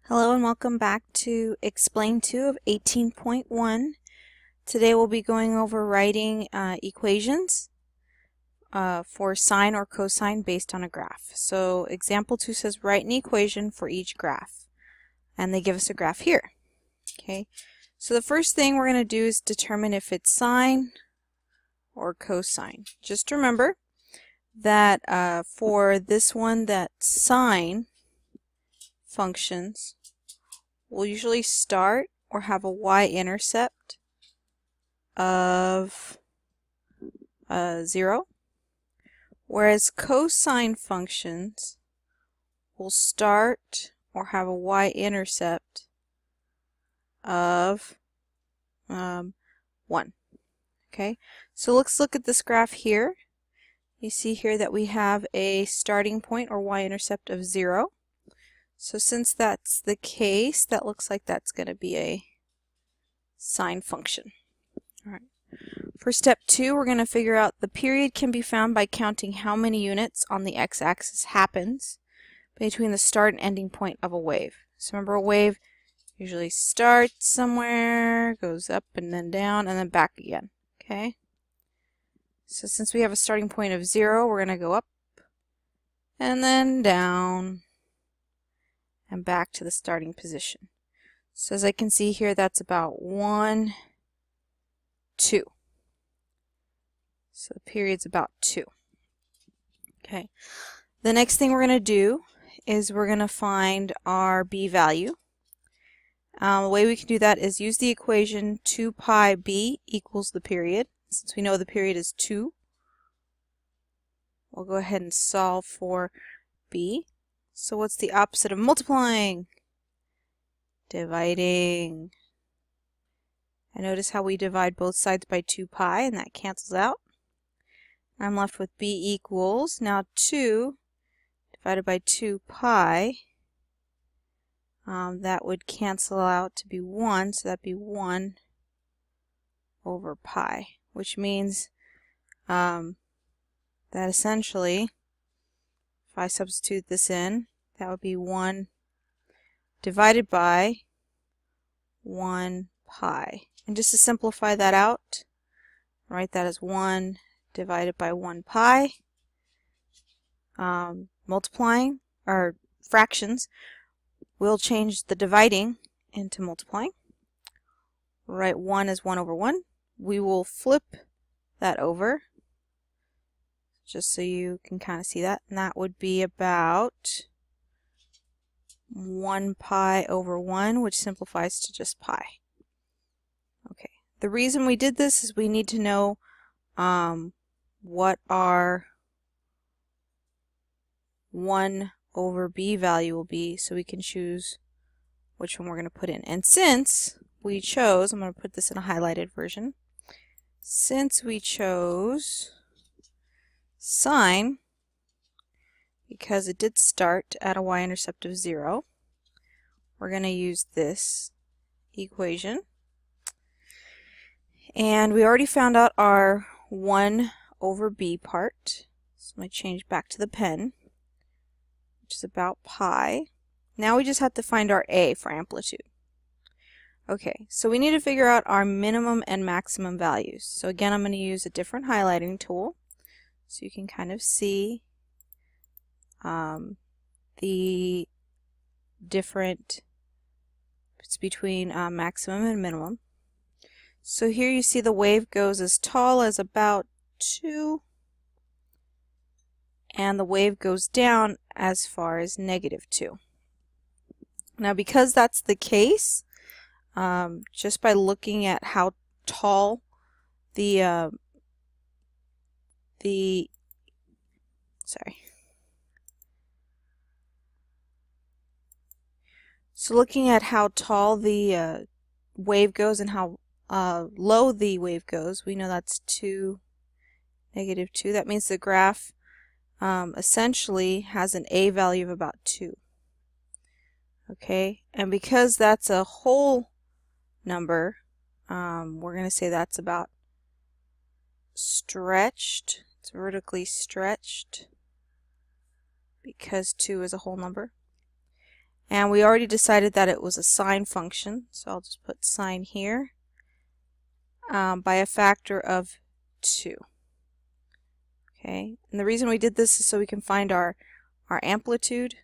Hello and welcome back to Explain 2 of 18.1. Today we'll be going over writing equations for sine or cosine based on a graph. So example 2 says write an equation for each graph. And they give us a graph here. Okay. So the first thing we're going to do is determine if it's sine or cosine. Just remember that for this one, that sine functions will usually start or have a y-intercept of 0, whereas cosine functions will start or have a y-intercept of 1. Okay, so let's look at this graph here. You see here that we have a starting point or y-intercept of 0. So since that's the case, that looks like that's going to be a sine function. All right. For step 2, we're going to figure out the period can be found by counting how many units on the x-axis happens between the start and ending point of a wave. So remember, a wave usually starts somewhere, goes up and then down, and then back again. Okay? So since we have a starting point of 0, we're going to go up and then down and back to the starting position. So as I can see here, that's about 1, 2. So the period's about 2. Okay. The next thing we're going to do is we're going to find our b value. The way we can do that is use the equation 2 pi b equals the period. Since we know the period is 2, we'll go ahead and solve for b. So what's the opposite of multiplying? Dividing. And notice how we divide both sides by 2 pi, and that cancels out. I'm left with b equals, now 2 divided by 2 pi. That would cancel out to be 1, so that'd be 1 over pi, which means that essentially, if I substitute this in, that would be 1 divided by 1 pi. And just to simplify that out, write that as 1 divided by 1 pi. Multiplying, or fractions, we'll change the dividing into multiplying. Write 1 as 1 over 1. We will flip that over, just so you can kind of see that, and that would be about 1 pi over 1, which simplifies to just pi. Okay, the reason we did this is we need to know what our 1 over b value will be, so we can choose which one we're going to put in. And since we chose, I'm going to put this in a highlighted version, since we chose sine, because it did start at a y-intercept of 0, we're going to use this equation. And we already found out our 1 over b part. So I'm going to change back to the pen, which is about pi. Now we just have to find our a for amplitude. Okay, so we need to figure out our minimum and maximum values. So again, I'm going to use a different highlighting tool, so you can kind of see the difference between maximum and minimum. So here you see the wave goes as tall as about 2, and the wave goes down as far as -2. Now because that's the case, just by looking at how tall So looking at how tall the wave goes and how low the wave goes, we know that's 2, -2. That means the graph essentially has an a value of about 2. Okay, and because that's a whole number, we're going to say that's about stretched. It's vertically stretched because 2 is a whole number. And we already decided that it was a sine function, so I'll just put sine here, by a factor of 2. Okay, and the reason we did this is so we can find our amplitude.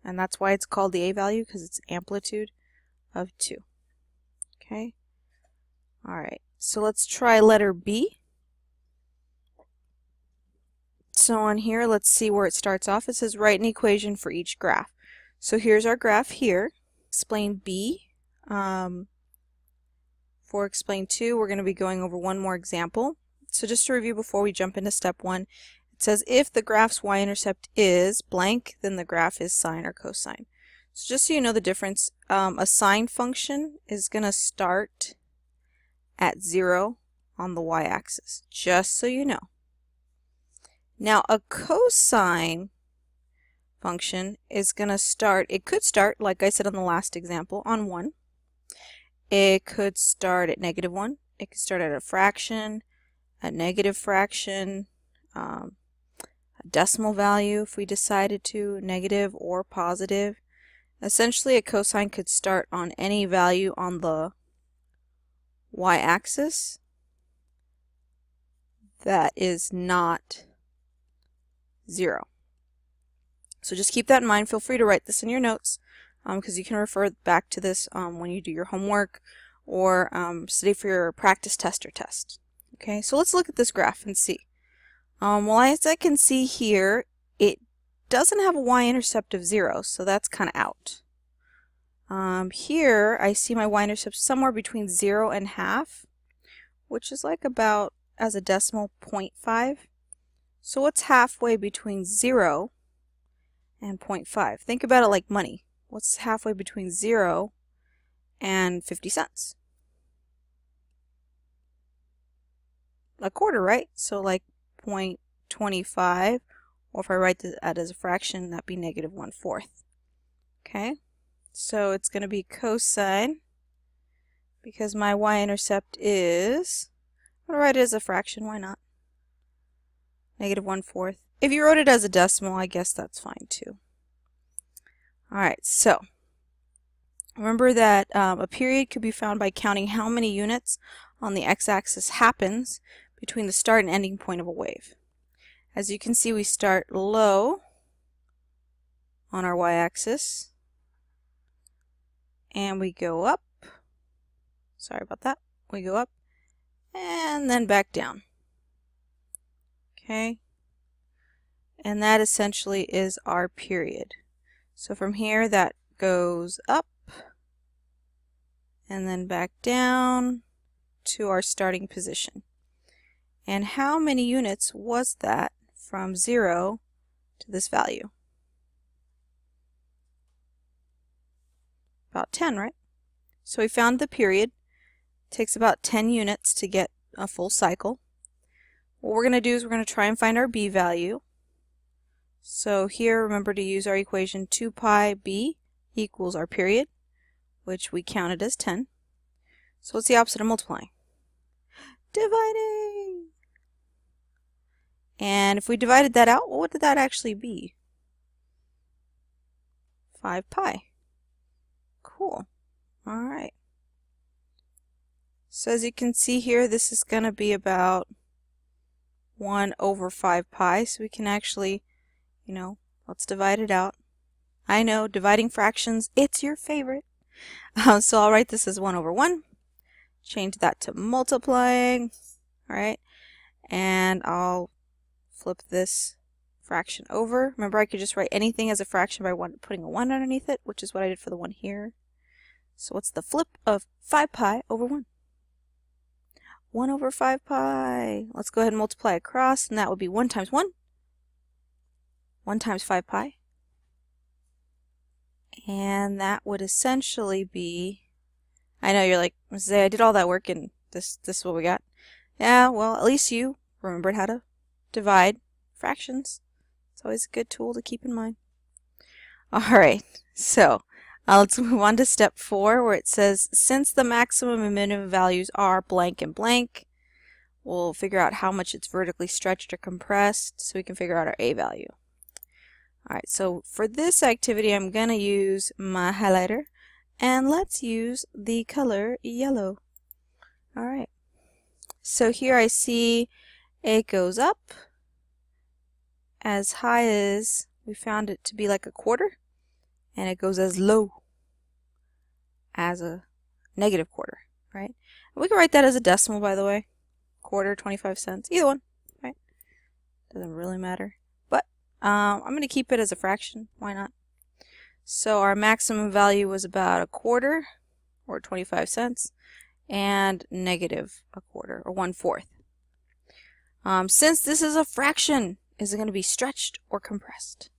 And that's why it's called the A value, because it's amplitude of 2. Okay, alright, so let's try letter B. So on here, let's see where it starts off. It says write an equation for each graph. So here's our graph here. Explain B. For explain 2, we're going to be going over one more example. So just to review before we jump into step 1, it says if the graph's y-intercept is blank, then the graph is sine or cosine. So just so you know the difference, a sine function is going to start at 0 on the y-axis, just so you know. Now a cosine function is going to start, it could start, like I said on the last example, on 1. It could start at -1. It could start at a fraction, a negative fraction, a decimal value if we decided to, negative or positive. Essentially, a cosine could start on any value on the y-axis that is not 0. So just keep that in mind. Feel free to write this in your notes, because you can refer back to this when you do your homework or study for your practice test or test. Okay, so let's look at this graph and see. Well, as I can see here, it doesn't have a y-intercept of 0, so that's kind of out. Here, I see my y-intercept somewhere between 0 and half, which is like about, as a decimal, 0.5. So what's halfway between 0 and 0.5? Think about it like money. What's halfway between 0 and 50 cents? A quarter, right? So like 0.25, or if I write that as a fraction, that'd be -1/4. Okay, so it's going to be cosine, because my y-intercept is, I'm going to write it as a fraction, why not? -1/4. If you wrote it as a decimal, I guess that's fine too. Alright, so remember that a period could be found by counting how many units on the x-axis happens between the start and ending point of a wave. As you can see, we start low on our y-axis and we go up. Sorry about that. We go up and then back down. Okay, and that essentially is our period. So from here, that goes up and then back down to our starting position. And how many units was that from 0 to this value? About 10, right? So we found the period. It takes about 10 units to get a full cycle. What we're going to do is we're going to try and find our b value. So here, remember to use our equation 2 pi b equals our period, which we counted as 10. So what's the opposite of multiplying? Dividing! And if we divided that out, what would that actually be? 5 pi. Cool. Alright. So as you can see here, this is going to be about 1 over 5 pi. So we can actually, let's divide it out. I know, dividing fractions, it's your favorite. So I'll write this as 1 over 1. Change that to multiplying. Alright. And I'll flip this fraction over. Remember, I could just write anything as a fraction by putting a 1 underneath it, which is what I did for the one here. So what's the flip of 5 pi over 1? 1 over 5 pi. Let's go ahead and multiply across, and that would be 1 times 1. 1 times 5 pi. And that would essentially be, I know you're like, Mrs. A, I did all that work and this is what we got. Yeah, well, at least you remembered how to divide fractions. It's always a good tool to keep in mind. Alright, so let's move on to step 4, where it says, since the maximum and minimum values are blank and blank, we'll figure out how much it's vertically stretched or compressed so we can figure out our A value. Alright, so for this activity I'm going to use my highlighter, and let's use the color yellow. Alright, so here I see it goes up as high as, we found it to be like a quarter, and it goes as low as a negative quarter, right? We can write that as a decimal, by the way. Quarter, 25 cents, either one, right? Doesn't really matter. But I'm going to keep it as a fraction. Why not? So our maximum value was about a quarter, or 25 cents, and negative a quarter, or 1/4. Since this is a fraction, is it going to be stretched or compressed?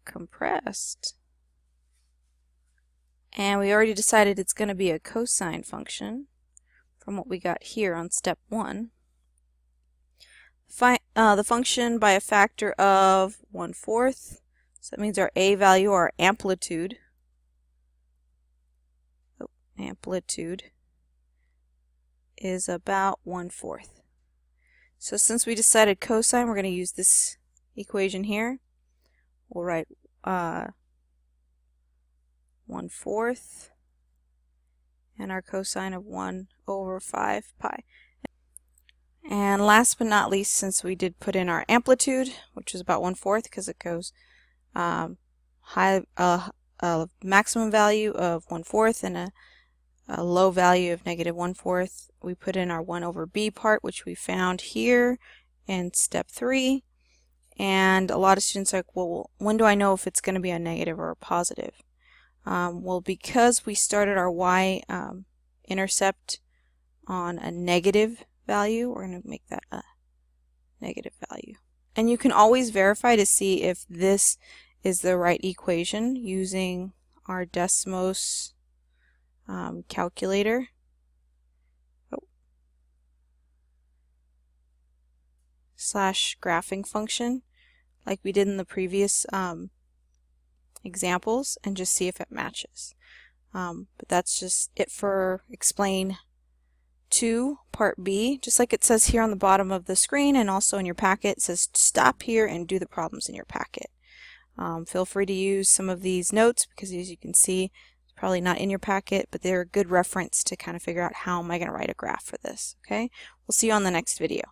Compressed. And we already decided it's going to be a cosine function from what we got here on step 1. The function by a factor of 1/4. So that means our a value, our amplitude, is about 1/4. So since we decided cosine, we're going to use this equation here. We'll write 1/4 and our cosine of 1/5 pi. And last but not least, since we did put in our amplitude, which is about 1/4 because it goes maximum value of 1/4 and a low value of negative 1/4, we put in our 1/b part, which we found here in step 3. And a lot of students are like, well, when do I know if it's going to be a negative or a positive? Well, because we started our y-intercept on a negative value, we're going to make that a negative value. And you can always verify to see if this is the right equation using our Desmos calculator. Slash graphing function like we did in the previous examples, and just see if it matches. But that's just it for explain 2 part B. Just like it says here on the bottom of the screen and also in your packet, it says stop here and do the problems in your packet. Feel free to use some of these notes because, as you can see, it's probably not in your packet, but they're a good reference to kind of figure out how am I going to write a graph for this. Okay, we'll see you on the next video.